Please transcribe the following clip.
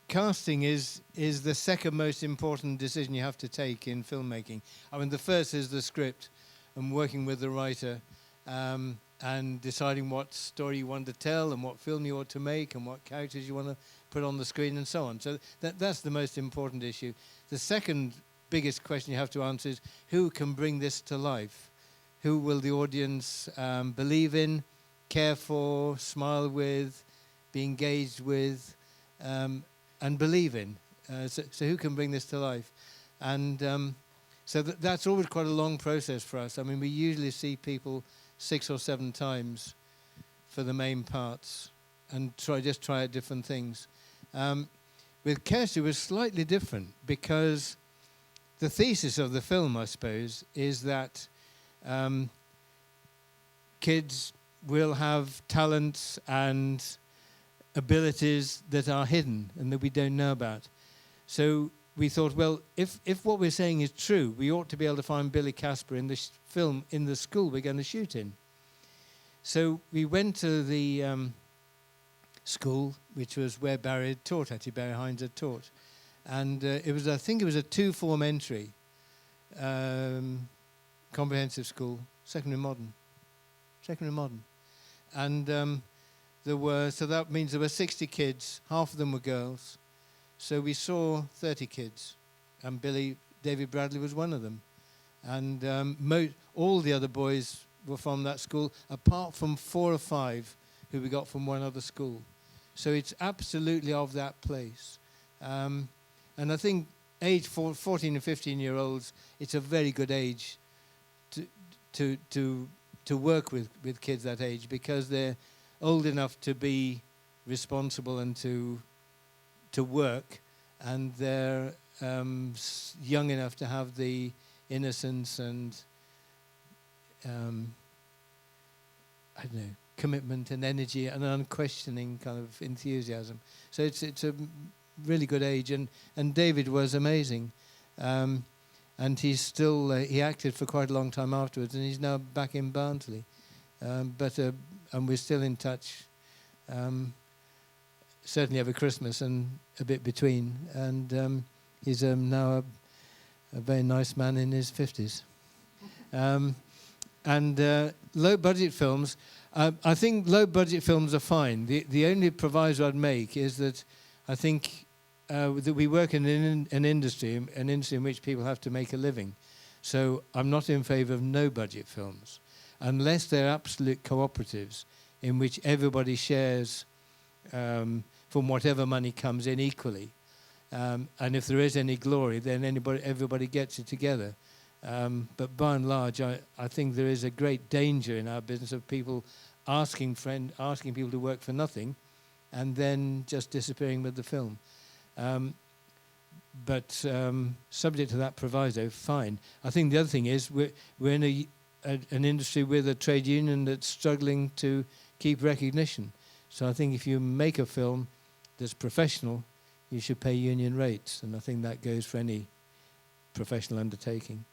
casting is the second most important decision you have to take in filmmaking. I mean, the first is the script and working with the writer and deciding what story you want to tell and what film you ought to make and what characters you want to put on the screen and so on. So that's the most important issue. The second biggest question you have to answer is who can bring this to life? Who will the audience believe in, care for, smile with, be engaged with, and believe in? So who can bring this to life? And so that's always quite a long process for us. I mean, we usually see people 6 or 7 times for the main parts and try out different things. With Kirsty, it was slightly different because the thesis of the film, I suppose, is that kids will have talents and abilities that are hidden and that we don't know about. So we thought, well, if what we're saying is true, we ought to be able to find Billy Casper in the film in the school we're going to shoot in. So we went to the school, which was where Barry had taught, actually Barry Hines had taught. And I think it was a 2-form entry, comprehensive school, secondary modern. And so that means there were 60 kids, half of them were girls. So we saw 30 kids, and David Bradley was one of them. And all the other boys were from that school, apart from 4 or 5 who we got from one other school. So it's absolutely of that place. And I think age 14 and 15-year-olds, it's a very good age to work with kids that age, because they're old enough to be responsible and to work, and they're young enough to have the innocence and I don't know, commitment and energy and unquestioning kind of enthusiasm. So it's a really good age, and David was amazing, and he's still he acted for quite a long time afterwards, and he's now back in Barnsley, and we're still in touch. Certainly over Christmas and a bit between, and he's now a very nice man in his 50s. And low-budget films, I think low-budget films are fine. The only proviso I'd make is that I think that we work in an industry in which people have to make a living. So I'm not in favour of no-budget films, unless they're absolute cooperatives in which everybody shares from whatever money comes in equally. And if there is any glory, then everybody gets it together. But by and large, I think there is a great danger in our business of people asking people to work for nothing and then just disappearing with the film. But subject to that proviso, fine. I think the other thing is we're in an industry with a trade union that's struggling to keep recognition. So I think if you make a film that's professional, you should pay union rates, and I think that goes for any professional undertaking.